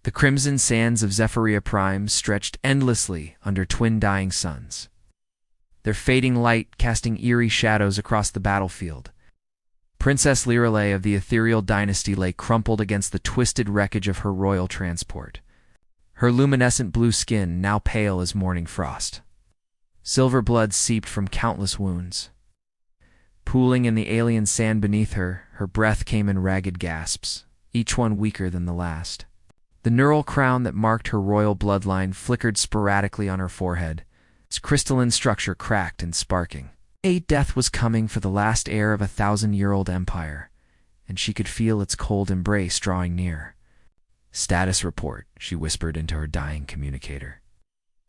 The crimson sands of Zephyria Prime stretched endlessly under twin dying suns, their fading light casting eerie shadows across the battlefield. Princess Lirelei of the Ethereal Dynasty lay crumpled against the twisted wreckage of her royal transport, her luminescent blue skin now pale as morning frost. Silver blood seeped from countless wounds. Pooling in the alien sand beneath her, her breath came in ragged gasps, each one weaker than the last. The neural crown that marked her royal bloodline flickered sporadically on her forehead, its crystalline structure cracked and sparking. Death was coming for the last heir of a 1,000-year-old empire, and she could feel its cold embrace drawing near. "Status report," she whispered into her dying communicator,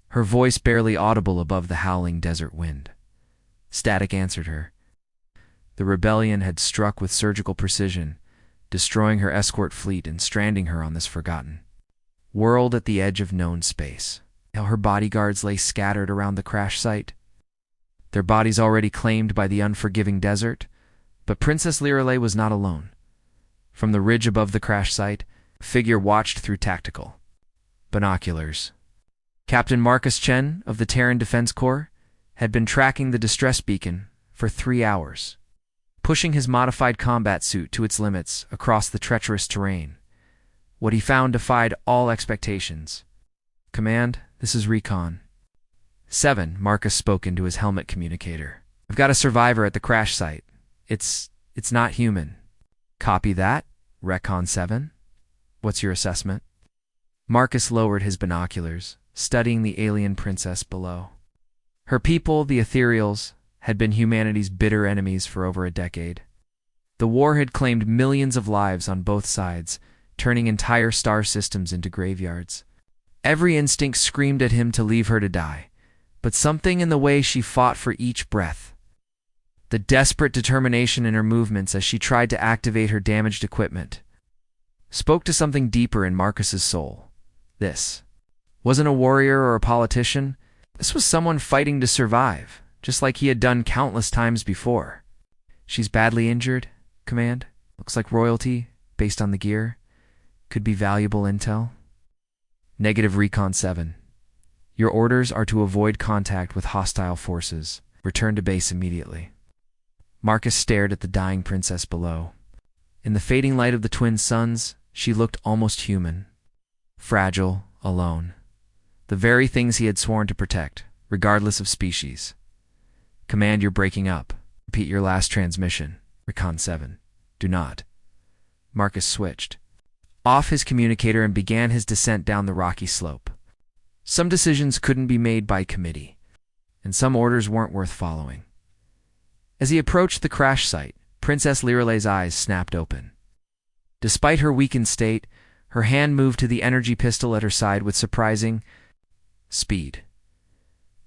her voice barely audible above the howling desert wind. Static answered her. The rebellion had struck with surgical precision, destroying her escort fleet and stranding her on this forgotten world at the edge of known space. How her bodyguards lay scattered around the crash site, their bodies already claimed by the unforgiving desert. But Princess Lirelei was not alone. From the ridge above the crash site, a figure watched through tactical binoculars. Captain Marcus Chen of the Terran Defense Corps had been tracking the distress beacon for 3 hours, pushing his modified combat suit to its limits across the treacherous terrain. What he found defied all expectations. "Command, this is Recon 7, Marcus spoke into his helmet communicator. "I've got a survivor at the crash site. It's not human." "Copy that, Recon 7. What's your assessment?" Marcus lowered his binoculars, studying the alien princess below. Her people, the Ethereals, had been humanity's bitter enemies for over a decade. The war had claimed millions of lives on both sides, turning entire star systems into graveyards. Every instinct screamed at him to leave her to die, but something in the way she fought for each breath, the desperate determination in her movements as she tried to activate her damaged equipment, spoke to something deeper in Marcus's soul. This wasn't a warrior or a politician. This was someone fighting to survive, just like he had done countless times before. "She's badly injured, Command. Looks like royalty, based on the gear. Could be valuable intel." "Negative, Recon 7. Your orders are to avoid contact with hostile forces. Return to base immediately." Marcus stared at the dying princess below. In the fading light of the twin suns, she looked almost human. Fragile, alone. The very things he had sworn to protect, regardless of species. "Command, you're breaking up. Repeat your last transmission. Recon 7. Do not." Marcus switched off his communicator and began his descent down the rocky slope. Some decisions couldn't be made by committee, and some orders weren't worth following. As he approached the crash site, Princess Lirelei's eyes snapped open. Despite her weakened state, her hand moved to the energy pistol at her side with surprising speed.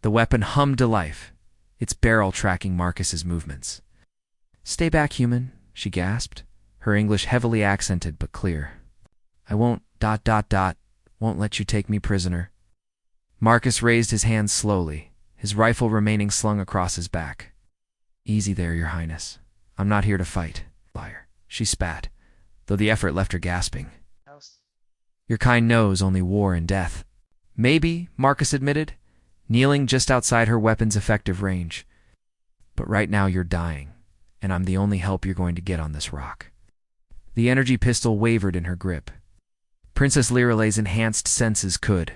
The weapon hummed to life, its barrel tracking Marcus's movements. "Stay back, human," she gasped, her English heavily accented but clear. "I won't ... won't let you take me prisoner." Marcus raised his hands slowly, his rifle remaining slung across his back. "Easy there, Your Highness. I'm not here to fight." "Liar," she spat, though the effort left her gasping. "Your kind knows only war and death." "Maybe," Marcus admitted, kneeling just outside her weapon's effective range. "But right now you're dying, and I'm the only help you're going to get on this rock." The energy pistol wavered in her grip. Princess Lirelei's enhanced senses could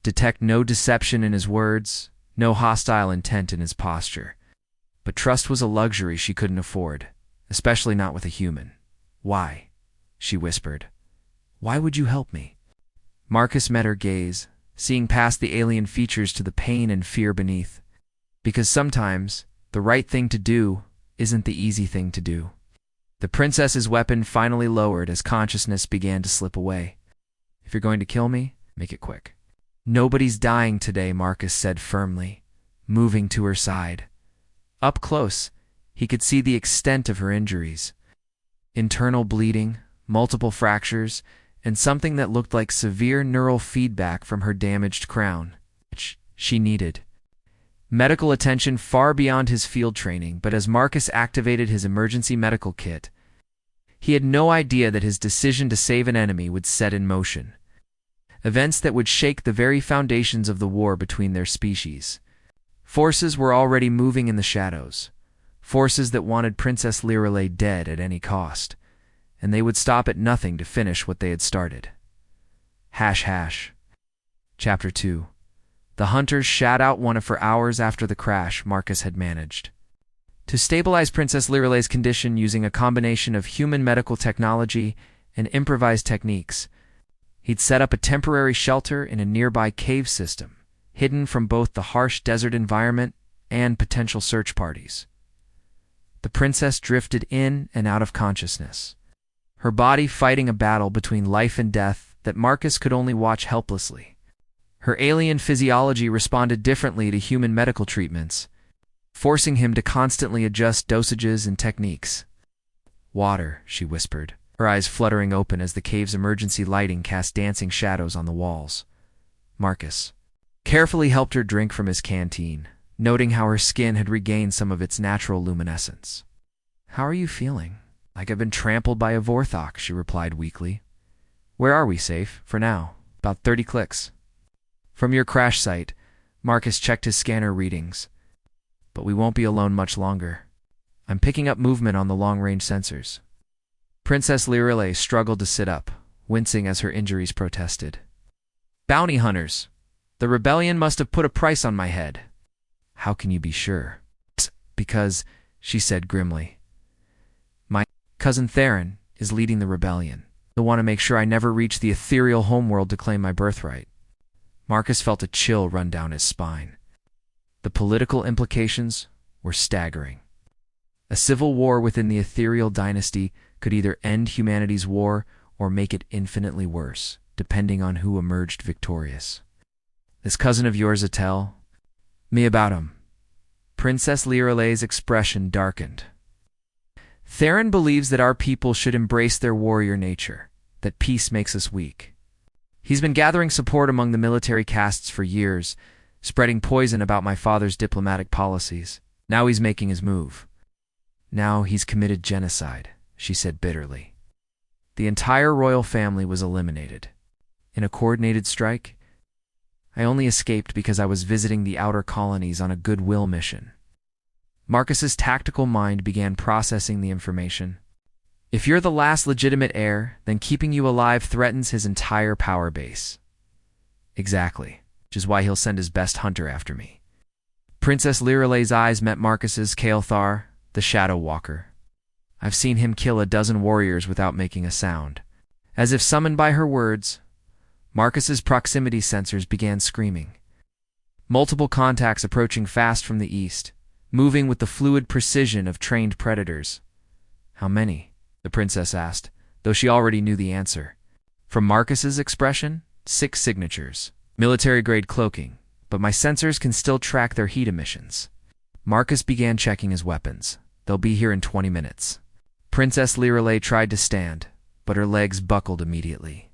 detect no deception in his words, no hostile intent in his posture. But trust was a luxury she couldn't afford, especially not with a human. "Why?" she whispered. "Why would you help me?" Marcus met her gaze, seeing past the alien features to the pain and fear beneath. "Because sometimes the right thing to do isn't the easy thing to do." The princess's weapon finally lowered as consciousness began to slip away. "If you're going to kill me, make it quick." "Nobody's dying today," Marcus said firmly, moving to her side. Up close, he could see the extent of her injuries. Internal bleeding, multiple fractures, and something that looked like severe neural feedback from her damaged crown, which she needed. Medical attention far beyond his field training, but as Marcus activated his emergency medical kit, he had no idea that his decision to save an enemy would set in motion events that would shake the very foundations of the war between their species. Forces were already moving in the shadows, forces that wanted Princess Lirelei dead at any cost, and they would stop at nothing to finish what they had started. Chapter 2. The hunters shat out one for hours after the crash Marcus had managed to stabilize Princess Lirelei's condition using a combination of human medical technology and improvised techniques. He'd set up a temporary shelter in a nearby cave system, hidden from both the harsh desert environment and potential search parties. The princess drifted in and out of consciousness, her body fighting a battle between life and death that Marcus could only watch helplessly. Her alien physiology responded differently to human medical treatments, forcing him to constantly adjust dosages and techniques. "Water," she whispered, her eyes fluttering open as the cave's emergency lighting cast dancing shadows on the walls. Marcus carefully helped her drink from his canteen, noting how her skin had regained some of its natural luminescence. "How are you feeling?" "Like I've been trampled by a Vorthok," she replied weakly. "Where are we safe, for now?" "About 30 clicks. From your crash site." Marcus checked his scanner readings. "But we won't be alone much longer. I'm picking up movement on the long-range sensors." Princess Lirelei struggled to sit up, wincing as her injuries protested. "Bounty hunters! The rebellion must have put a price on my head." "How can you be sure?" "Because," she said grimly, "my cousin Theron is leading the rebellion. He'll want to make sure I never reach the ethereal homeworld to claim my birthright." Marcus felt a chill run down his spine. The political implications were staggering. A civil war within the ethereal dynasty could either end humanity's war or make it infinitely worse, depending on who emerged victorious. "This cousin of yours, tell me about him." Princess Lirelei's expression darkened. "Theron believes that our people should embrace their warrior nature, that peace makes us weak. He's been gathering support among the military castes for years, spreading poison about my father's diplomatic policies. Now he's making his move. Now he's committed genocide," she said bitterly. "The entire royal family was eliminated. In a coordinated strike? I only escaped because I was visiting the outer colonies on a goodwill mission." Marcus's tactical mind began processing the information. "If you're the last legitimate heir, then keeping you alive threatens his entire power base." "Exactly, which is why he'll send his best hunter after me." Princess Lirelei's eyes met Marcus's. "Kael'thar, the Shadow Walker. I've seen him kill a dozen warriors without making a sound." As if summoned by her words, Marcus's proximity sensors began screaming. Multiple contacts approaching fast from the east, moving with the fluid precision of trained predators. "How many?" the princess asked, though she already knew the answer. From Marcus's expression, 6 signatures. Military-grade cloaking, but my sensors can still track their heat emissions. Marcus began checking his weapons. "They'll be here in 20 minutes. Princess Lirelei tried to stand, but her legs buckled immediately.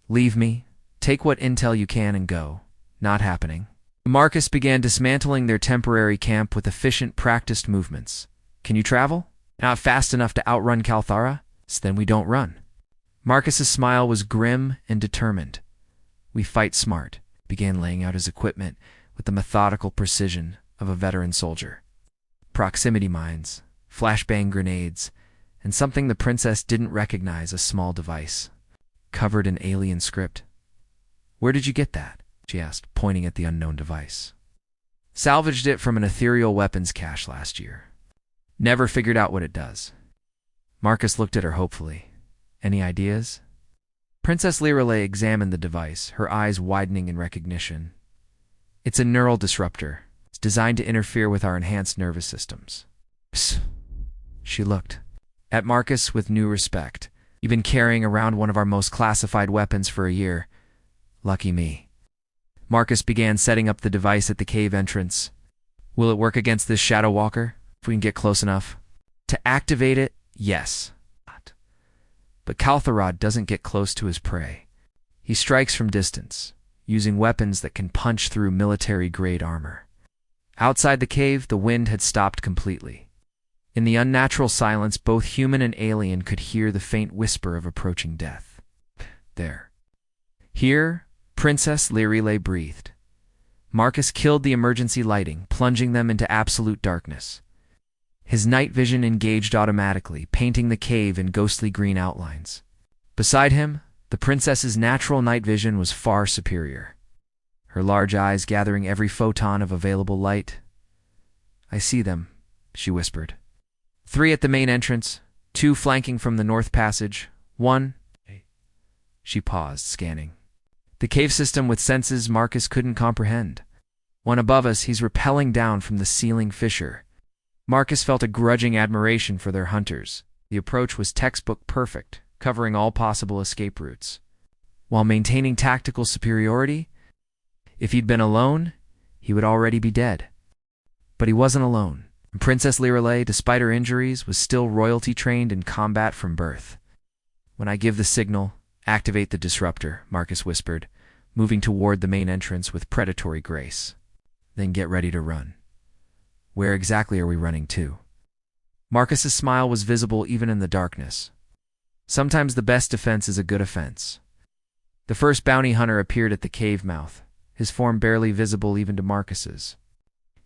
"Leave me. Take what intel you can and go." "Not happening." Marcus began dismantling their temporary camp with efficient, practiced movements. "Can you travel?" "Not fast enough to outrun Kalthara?" "So then we don't run." Marcus's smile was grim and determined. "We fight smart," began laying out his equipment with the methodical precision of a veteran soldier. Proximity mines, flashbang grenades, and something the princess didn't recognize, a small device, covered in alien script. "Where did you get that?" she asked, pointing at the unknown device. "Salvaged it from an ethereal weapons cache last year. Never figured out what it does." Marcus looked at her hopefully. "Any ideas?" Princess Lirelei examined the device, her eyes widening in recognition. "It's a neural disruptor. It's designed to interfere with our enhanced nervous systems." Psst. She looked at Marcus with new respect. "You've been carrying around one of our most classified weapons for a year. Lucky me." Marcus began setting up the device at the cave entrance. "Will it work against this Shadow Walker, if we can get close enough?" "To activate it, yes. But Kaltharad doesn't get close to his prey. He strikes from distance, using weapons that can punch through military-grade armor." Outside the cave, the wind had stopped completely. In the unnatural silence, both human and alien could hear the faint whisper of approaching death. There. Here, Princess Lirile breathed. Marcus killed the emergency lighting, plunging them into absolute darkness. His night vision engaged automatically, painting the cave in ghostly green outlines. Beside him, the princess's natural night vision was far superior, her large eyes gathering every photon of available light. "I see them," she whispered. 3 at the main entrance, 2 flanking from the north passage, 1... She paused, scanning. The cave system with senses Marcus couldn't comprehend. "One above us, he's rappelling down from the ceiling fissure." Marcus felt a grudging admiration for their hunters. The approach was textbook perfect, covering all possible escape routes, while maintaining tactical superiority. If he'd been alone, he would already be dead. But he wasn't alone. Princess Lirile, despite her injuries, was still royalty-trained in combat from birth. "When I give the signal, activate the disruptor," Marcus whispered, moving toward the main entrance with predatory grace. "Then get ready to run." "Where exactly are we running to?" Marcus's smile was visible even in the darkness. Sometimes the best defense is a good offense. The first bounty hunter appeared at the cave mouth, his form barely visible even to Marcus's.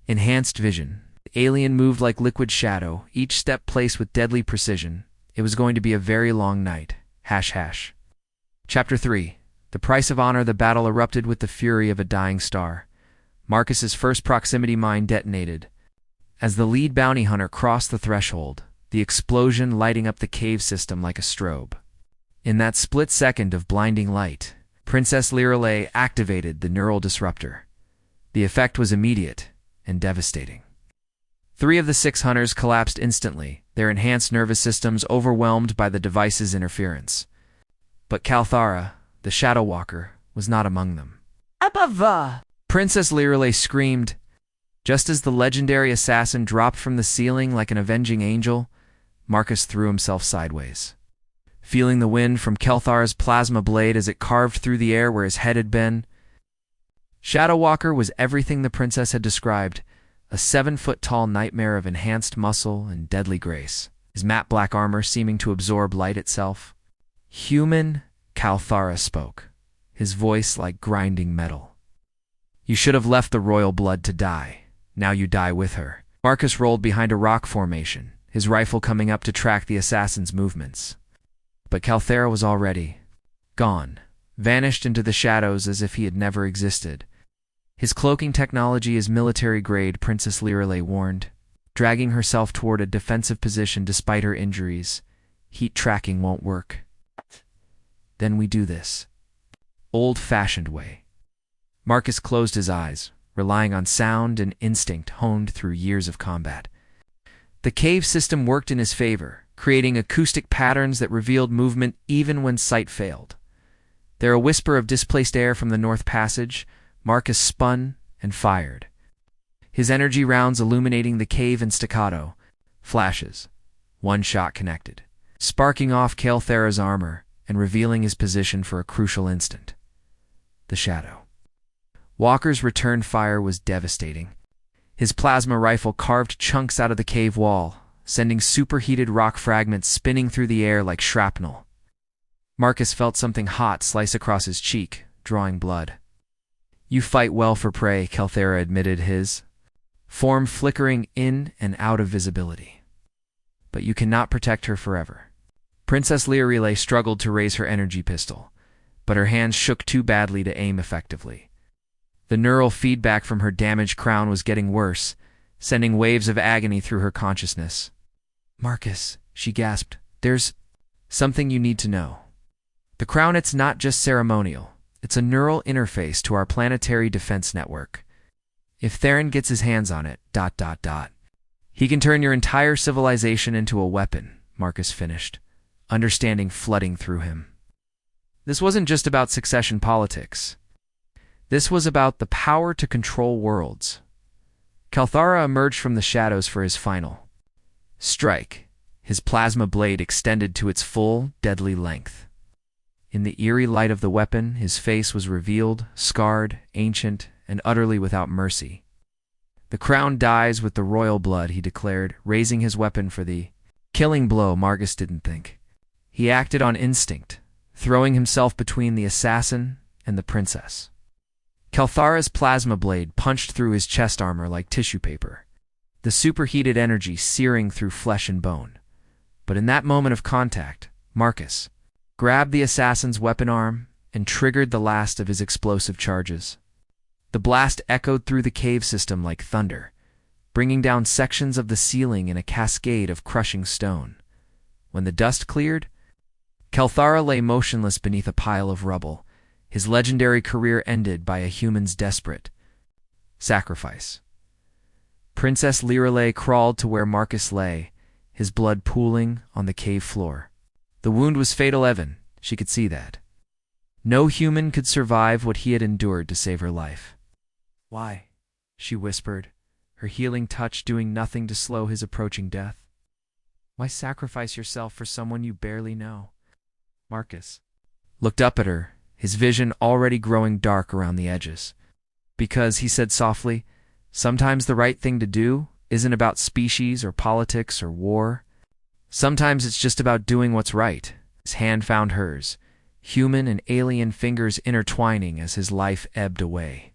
Enhanced vision. The alien moved like liquid shadow, each step placed with deadly precision. It was going to be a very long night. ##. Chapter 3. The Price of Honor. The battle erupted with the fury of a dying star. Marcus's first proximity mine detonated. As the lead bounty hunter crossed the threshold, the explosion lighting up the cave system like a strobe. In that split second of blinding light, Princess Lirile activated the neural disruptor. The effect was immediate and devastating. 3 of the 6 hunters collapsed instantly, their enhanced nervous systems overwhelmed by the device's interference. But Kalthara, the Shadow Walker, was not among them. Abava! Princess Lirile screamed. Just as the legendary assassin dropped from the ceiling like an avenging angel, Marcus threw himself sideways. Feeling the wind from Kalthara's plasma blade as it carved through the air where his head had been, Shadow Walker was everything the princess had described, a 7-foot-tall nightmare of enhanced muscle and deadly grace, his matte black armor seeming to absorb light itself. "Human," Kalthara spoke, his voice like grinding metal. "You should have left the royal blood to die. Now you die with her." Marcus rolled behind a rock formation, his rifle coming up to track the assassin's movements. But Kalthara was already gone, vanished into the shadows as if he had never existed. "His cloaking technology is military-grade," Princess Lirile warned, dragging herself toward a defensive position despite her injuries. "Heat tracking won't work." "Then we do this old-fashioned way." Marcus closed his eyes, relying on sound and instinct honed through years of combat. The cave system worked in his favor, creating acoustic patterns that revealed movement even when sight failed. There a whisper of displaced air from the north passage, Marcus spun and fired, his energy rounds illuminating the cave in staccato. Flashes. One shot connected, sparking off Kalthara's armor and revealing his position for a crucial instant. The shadow. Walker's return fire was devastating. His plasma rifle carved chunks out of the cave wall, sending superheated rock fragments spinning through the air like shrapnel. Marcus felt something hot slice across his cheek, drawing blood. "You fight well for prey," Kalthara admitted, his form flickering in and out of visibility. "But you cannot protect her forever." Princess Lirile struggled to raise her energy pistol, but her hands shook too badly to aim effectively. The neural feedback from her damaged crown was getting worse, sending waves of agony through her consciousness. "Marcus," she gasped, "there's something you need to know. The crown, it's not just ceremonial. It's a neural interface to our planetary defense network. If Theron gets his hands on it, ... he can turn your entire civilization into a weapon," Marcus finished, understanding flooding through him. This wasn't just about succession politics. This was about the power to control worlds. Kalthara emerged from the shadows for his final strike, his plasma blade extended to its full, deadly length. In the eerie light of the weapon, his face was revealed, scarred, ancient, and utterly without mercy. "The crown dies with the royal blood," he declared, raising his weapon for the killing blow. Marcus didn't think. He acted on instinct, throwing himself between the assassin and the princess. Kelthara's plasma blade punched through his chest armor like tissue paper, the superheated energy searing through flesh and bone. But in that moment of contact, Marcus grabbed the assassin's weapon arm and triggered the last of his explosive charges. The blast echoed through the cave system like thunder, bringing down sections of the ceiling in a cascade of crushing stone. When the dust cleared, Kelthara lay motionless beneath a pile of rubble, his legendary career ended by a human's desperate sacrifice. Princess Lirelei crawled to where Marcus lay, his blood pooling on the cave floor. The wound was fatal, Evan. She could see that. No human could survive what he had endured to save her life. "Why?" she whispered, her healing touch doing nothing to slow his approaching death. "Why sacrifice yourself for someone you barely know?" Marcus looked up at her, his vision already growing dark around the edges. "Because," he said softly, "sometimes the right thing to do isn't about species or politics or war. Sometimes it's just about doing what's right." His hand found hers, human and alien fingers intertwining as his life ebbed away.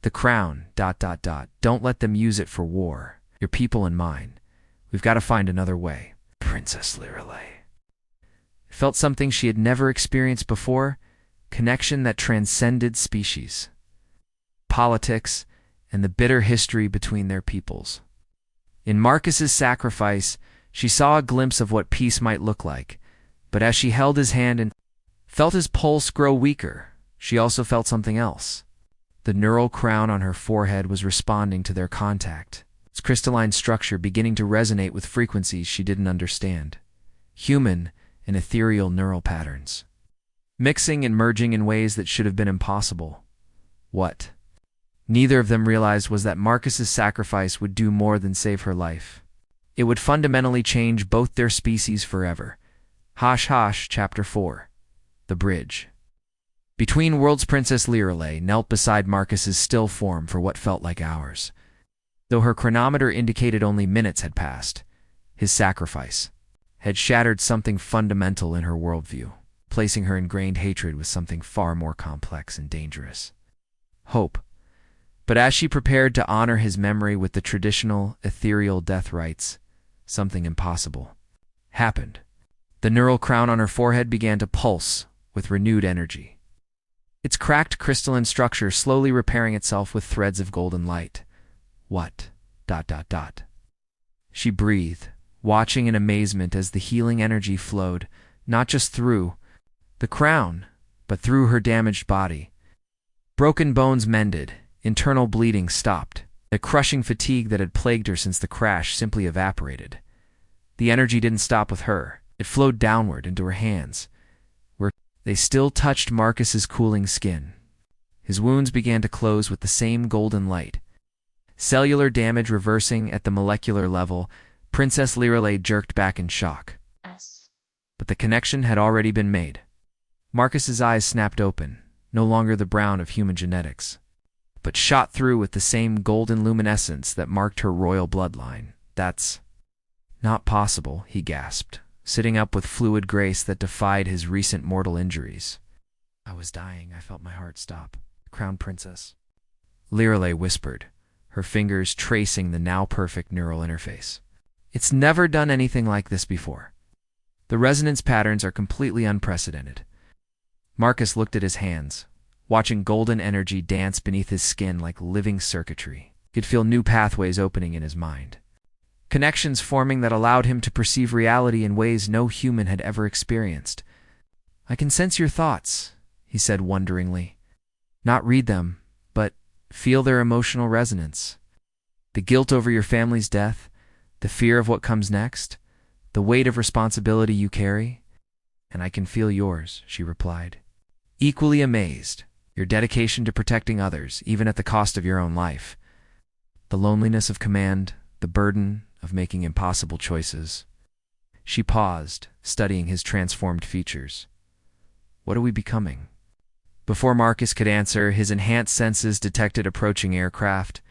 "The crown, ... Don't let them use it for war. Your people and mine. We've got to find another way." Princess Lirelei felt something she had never experienced before, connection that transcended species, politics, and the bitter history between their peoples. In Marcus's sacrifice, she saw a glimpse of what peace might look like, but as she held his hand and felt his pulse grow weaker, she also felt something else. The neural crown on her forehead was responding to their contact, its crystalline structure beginning to resonate with frequencies she didn't understand. Human and ethereal neural patterns, mixing and merging in ways that should have been impossible. What neither of them realized was that Marcus's sacrifice would do more than save her life. It would fundamentally change both their species forever. Chapter 4. The Bridge. Between worlds, Princess Lirelei knelt beside Marcus's still form for what felt like hours. Though her chronometer indicated only minutes had passed, his sacrifice had shattered something fundamental in her worldview, placing her ingrained hatred with something far more complex and dangerous: hope. But as she prepared to honor his memory with the traditional, ethereal death rites, something impossible happened. The neural crown on her forehead began to pulse with renewed energy, its cracked crystalline structure slowly repairing itself with threads of golden light. "What? ... She breathed, watching in amazement as the healing energy flowed, not just through the crown, but through her damaged body. Broken bones mended, internal bleeding stopped. The crushing fatigue that had plagued her since the crash simply evaporated. The energy didn't stop with her. It flowed downward into her hands, where they still touched Marcus's cooling skin. His wounds began to close with the same golden light. Cellular damage reversing at the molecular level, Princess Lirelei jerked back in shock. But the connection had already been made. Marcus's eyes snapped open, no longer the brown of human genetics, but shot through with the same golden luminescence that marked her royal bloodline. "That's not possible," he gasped, sitting up with fluid grace that defied his recent mortal injuries. "I was dying. I felt my heart stop." Crown Princess Lirelei whispered, her fingers tracing the now perfect neural interface. "It's never done anything like this before. The resonance patterns are completely unprecedented." Marcus looked at his hands, watching golden energy dance beneath his skin like living circuitry. He could feel new pathways opening in his mind, connections forming that allowed him to perceive reality in ways no human had ever experienced. "I can sense your thoughts," he said wonderingly. "Not read them, but feel their emotional resonance. The guilt over your family's death, the fear of what comes next, the weight of responsibility you carry." "And I can feel yours," she replied, equally amazed. "Your dedication to protecting others, even at the cost of your own life. The loneliness of command, the burden of making impossible choices." She paused, studying his transformed features. "What are we becoming?" Before Marcus could answer, his enhanced senses detected approaching aircraft.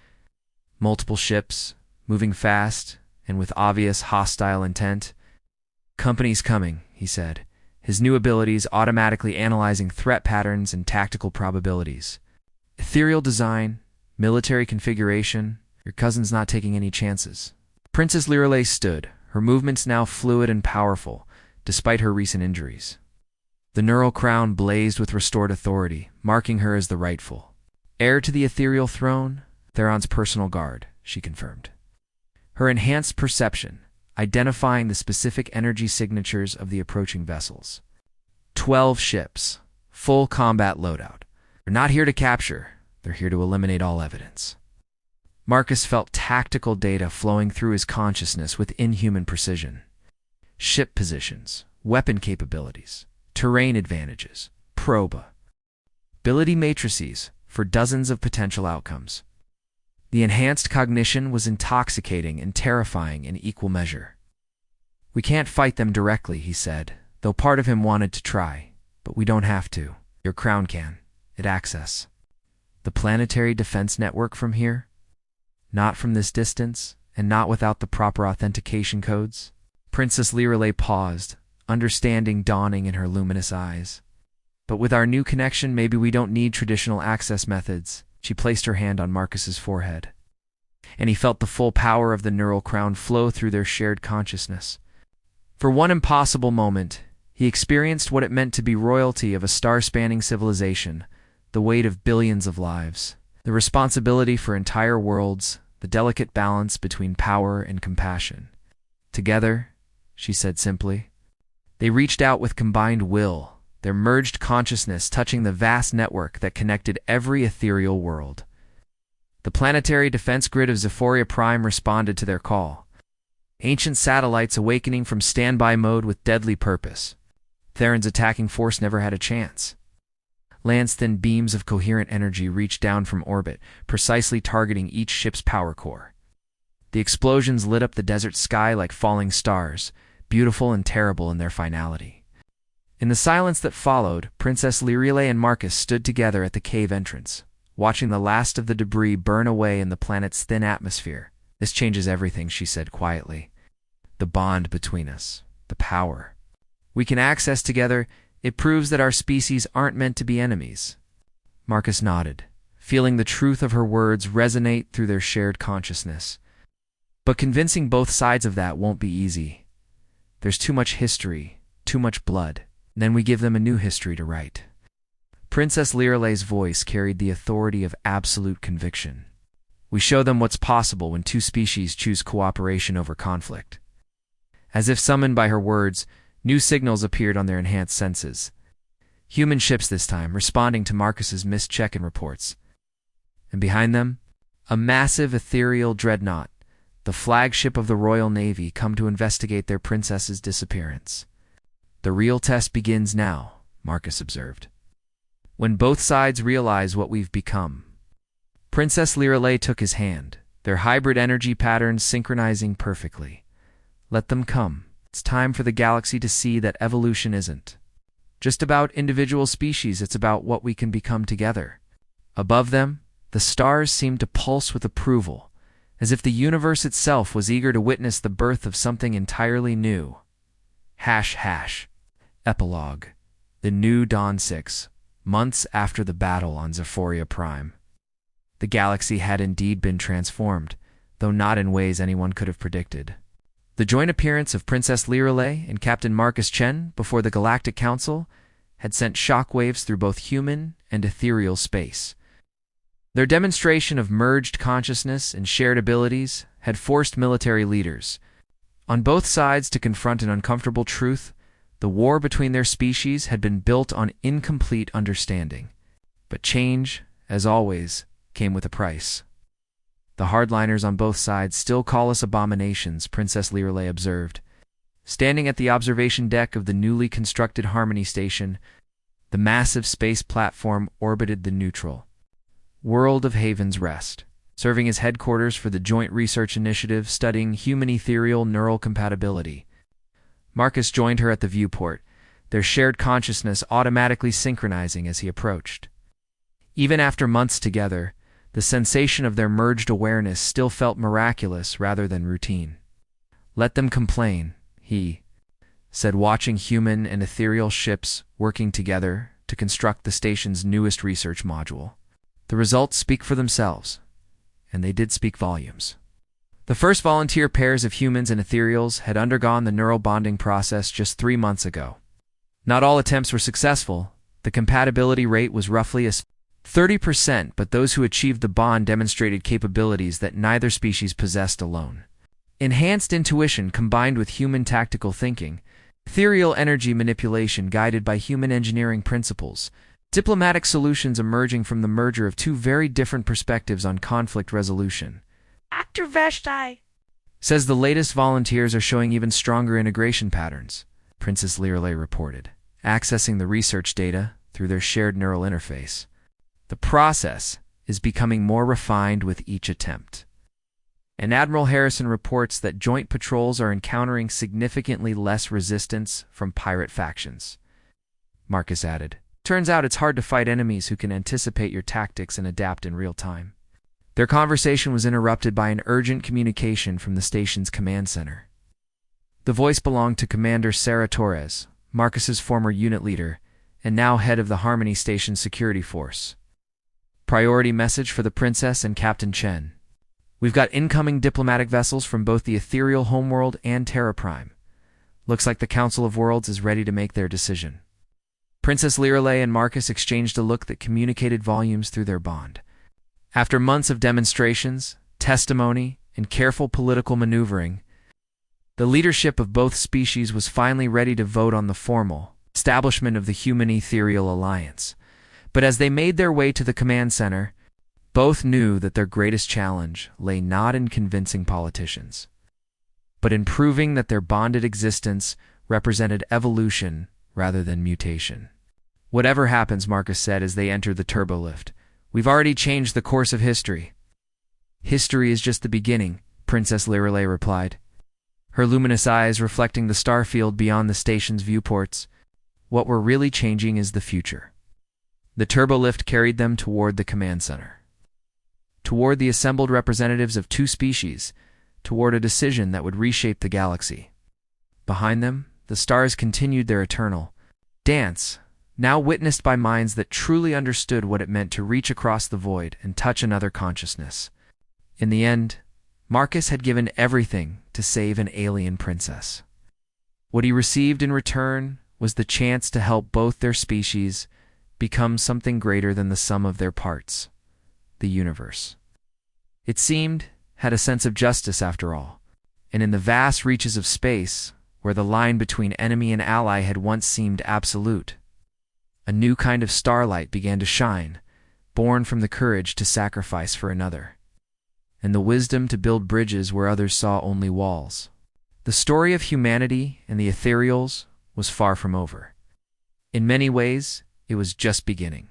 Multiple ships, moving fast and with obvious hostile intent. "Company's coming," he said, his new abilities automatically analyzing threat patterns and tactical probabilities. Ethereal design, military configuration, your cousin's not taking any chances. Princess Lirelei stood, her movements now fluid and powerful, despite her recent injuries. The neural crown blazed with restored authority, marking her as the rightful heir to the ethereal throne, Theron's personal guard, she confirmed. Her enhanced perception, identifying the specific energy signatures of the approaching vessels. 12 ships, full combat loadout. They're not here to capture, they're here to eliminate all evidence. Marcus felt tactical data flowing through his consciousness with inhuman precision. Ship positions, weapon capabilities, terrain advantages, proba, ability matrices for dozens of potential outcomes. The enhanced cognition was intoxicating and terrifying in equal measure. We can't fight them directly, he said, though part of him wanted to try, but we don't have to. Your crown can. It access the planetary defense network from here? Not from this distance, and not without the proper authentication codes? Princess Lirelei paused, understanding dawning in her luminous eyes. But with our new connection, maybe we don't need traditional access methods. She placed her hand on Marcus's forehead, and he felt the full power of the neural crown flow through their shared consciousness. For one impossible moment, he experienced what it meant to be royalty of a star-spanning civilization, the weight of billions of lives, the responsibility for entire worlds, the delicate balance between power and compassion. Together, she said simply, they reached out with combined will, their merged consciousness touching the vast network that connected every ethereal world. The planetary defense grid of Zephoria Prime responded to their call. Ancient satellites awakening from standby mode with deadly purpose. Theron's attacking force never had a chance. Lance-thin beams of coherent energy reached down from orbit, precisely targeting each ship's power core. The explosions lit up the desert sky like falling stars, beautiful and terrible in their finality. In the silence that followed, Princess Lirelei and Marcus stood together at the cave entrance, watching the last of the debris burn away in the planet's thin atmosphere. This changes everything, she said quietly. The bond between us, the power we can access together, it proves that our species aren't meant to be enemies. Marcus nodded, feeling the truth of her words resonate through their shared consciousness. But convincing both sides of that won't be easy. There's too much history, too much blood. Then we give them a new history to write. Princess Lirelei's voice carried the authority of absolute conviction. We show them what's possible when two species choose cooperation over conflict. As if summoned by her words, new signals appeared on their enhanced senses. Human ships this time, responding to Marcus's missed check-in reports. And behind them, a massive ethereal dreadnought, the flagship of the Royal Navy, come to investigate their princess's disappearance. The real test begins now, Marcus observed. When both sides realize what we've become. Princess Lirelei took his hand, their hybrid energy patterns synchronizing perfectly. Let them come. It's time for the galaxy to see that evolution isn't just about individual species, it's about what we can become together. Above them, the stars seemed to pulse with approval, as if the universe itself was eager to witness the birth of something entirely new. ##. Epilogue. The New Dawn 6, months after the battle on Zephoria Prime. The galaxy had indeed been transformed, though not in ways anyone could have predicted. The joint appearance of Princess Lirelei and Captain Marcus Chen before the Galactic Council had sent shockwaves through both human and ethereal space. Their demonstration of merged consciousness and shared abilities had forced military leaders on both sides to confront an uncomfortable truth. The war between their species had been built on incomplete understanding. But change, as always, came with a price. The hardliners on both sides still call us abominations, Princess Lirelei observed. Standing at the observation deck of the newly constructed Harmony Station, the massive space platform orbited the neutral world of Haven's Rest, serving as headquarters for the Joint Research Initiative studying human ethereal neural compatibility. Marcus joined her at the viewport, their shared consciousness automatically synchronizing as he approached. Even after months together, the sensation of their merged awareness still felt miraculous rather than routine. Let them complain, he said watching human and ethereal ships working together to construct the station's newest research module. The results speak for themselves, and they did speak volumes. The first volunteer pairs of humans and ethereals had undergone the neural bonding process just 3 months ago. Not all attempts were successful. The compatibility rate was roughly 30%, but those who achieved the bond demonstrated capabilities that neither species possessed alone. Enhanced intuition combined with human tactical thinking, ethereal energy manipulation guided by human engineering principles, diplomatic solutions emerging from the merger of two very different perspectives on conflict resolution. Actor Vashti Says the latest volunteers are showing even stronger integration patterns, Princess Lirale reported, accessing the research data through their shared neural interface. The process is becoming more refined with each attempt. And Admiral Harrison reports that joint patrols are encountering significantly less resistance from pirate factions. Marcus added, "Turns out it's hard to fight enemies who can anticipate your tactics and adapt in real time." Their conversation was interrupted by an urgent communication from the station's command center. The voice belonged to Commander Sarah Torres, Marcus's former unit leader, and now head of the Harmony Station Security Force. Priority message for the Princess and Captain Chen. We've got incoming diplomatic vessels from both the ethereal homeworld and Terra Prime. Looks like the Council of Worlds is ready to make their decision. Princess Lirale and Marcus exchanged a look that communicated volumes through their bond. After months of demonstrations, testimony, and careful political maneuvering, the leadership of both species was finally ready to vote on the formal establishment of the Human Ethereal Alliance. But as they made their way to the command center, both knew that their greatest challenge lay not in convincing politicians, but in proving that their bonded existence represented evolution rather than mutation. "Whatever happens," Marcus said as they entered the turbolift, "we've already changed the course of history." "History is just the beginning," Princess Lirale replied, her luminous eyes reflecting the star field beyond the station's viewports. "What we're really changing is the future." The turbolift carried them toward the command center, toward the assembled representatives of two species, toward a decision that would reshape the galaxy. Behind them, the stars continued their eternal dance, now witnessed by minds that truly understood what it meant to reach across the void and touch another consciousness. In the end, Marcus had given everything to save an alien princess. What he received in return was the chance to help both their species become something greater than the sum of their parts, the universe. It seemed had a sense of justice after all, and in the vast reaches of space, where the line between enemy and ally had once seemed absolute, a new kind of starlight began to shine, born from the courage to sacrifice for another, and the wisdom to build bridges where others saw only walls. The story of humanity and the ethereals was far from over. In many ways, it was just beginning.